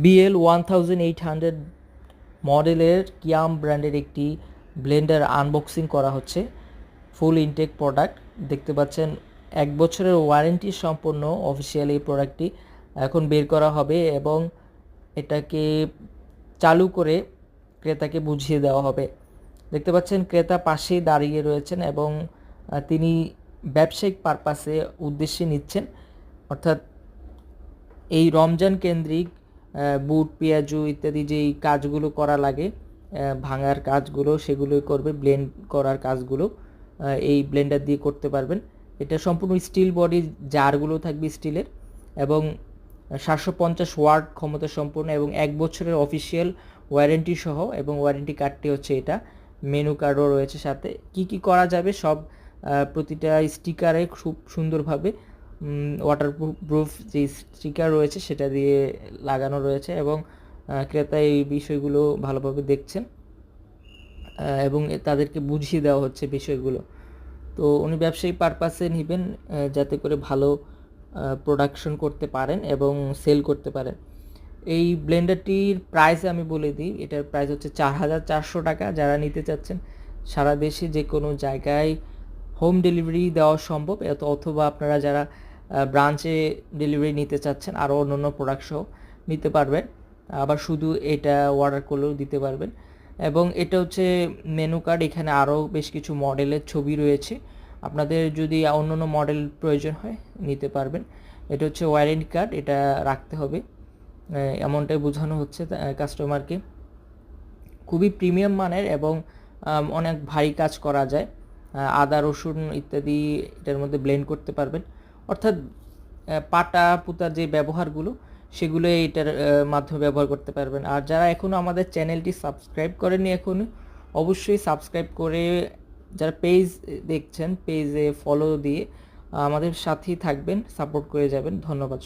BL1800 মডেলের কিয়াম ব্র্যান্ডের একটি ব্লেন্ডার আনবক্সিং করা হচ্ছে। ফুল ইনটেক প্রোডাক্ট দেখতে পাচ্ছেন, 1 বছরের ওয়ারেন্টি সম্পন্ন অফিসিয়াল এই প্রোডাক্টটি এখন বের করা হবে এবং এটাকে চালু করে ক্রেতাকে বুঝিয়ে দেওয়া হবে। দেখতে পাচ্ছেন ক্রেতা পাশেই দাঁড়িয়ে রয়েছেন এবং তিনি ব্যবসায়িক পারপাসে উদ্দেশ্যে নিচ্ছেন, অর্থাৎ এই রমজান কেন্দ্রিক বুট পেঁয়াজু ইত্যাদি যেই কাজগুলো করা লাগে, ভাঙার কাজগুলো সেগুলোই করবে, ব্লেন্ড করার কাজগুলো এই ব্লেন্ডার দিয়ে করতে পারবেন। এটা সম্পূর্ণ স্টিল বডি, জারগুলো থাকবে স্টিলের এবং 750 ওয়াট ক্ষমতা সম্পন্ন এবং 1 বছরের অফিসিয়াল ওয়ারেন্টি সহ, এবং ওয়ারেন্টি কার্ডটি হচ্ছে এটা, মেনু কার্ডও রয়েছে সাথে। কি কি করা যাবে সব প্রতিটা স্টিকারে খুব সুন্দরভাবে ওয়াটারপ্রুফ যে স্টিকার রয়েছে সেটা দিয়ে লাগানো রয়েছে এবং ক্রেতা এই বিষয়গুলো ভালোভাবে দেখছেন এবং তাদেরকে বুঝিয়ে দেওয়া হচ্ছে বিষয়গুলো। তো উনি ব্যবসায়িক পারপাসে নেবেন যাতে করে ভালো প্রোডাকশন করতে পারেন এবং সেল করতে পারেন। এই ব্লেন্ডারটির প্রাইস আমি বলে দিই, এটার প্রাইস হচ্ছে 4400 টাকা। যারা নিতে চাচ্ছেন সারা দেশে যে কোনো জায়গায় হোম ডেলিভারি দেওয়া সম্ভব, অথবা আপনারা যারা ব্রাঞ্চে ডেলিভারি নিতে চাচ্ছেন আরও অন্যান্য প্রোডাক্ট সহ নিতে পারবেন, আবার শুধু এটা অর্ডার করলেও দিতে পারবেন। এবং এটা হচ্ছে মেনু কার্ড, এখানে আরও বেশ কিছু মডেলের ছবি রয়েছে, আপনাদের যদি অন্যান্য মডেল প্রয়োজন হয় নিতে পারবেন। এটা হচ্ছে ওয়ারেন্টি কার্ড, এটা রাখতে হবে এমনটাই বোঝানো হচ্ছে কাস্টমারকে। খুবই প্রিমিয়াম মানের এবং অনেক ভারী কাজ করা যায়, আদা রসুন ইত্যাদি এটার মধ্যে ব্লেন্ড করতে পারবেন, অর্থাৎ পাটা পুতার যে ব্যবহারগুলো সেগুলো এটার মাধ্যমে ব্যবহার করতে পারবেন। আর যারা এখনও আমাদের চ্যানেলটি সাবস্ক্রাইব করেননি এখনও অবশ্যই সাবস্ক্রাইব করে, যারা পেজ দেখছেন পেজে ফলো দিয়ে আমাদের সাথেই থাকবেন, সাপোর্ট করে যাবেন। ধন্যবাদ।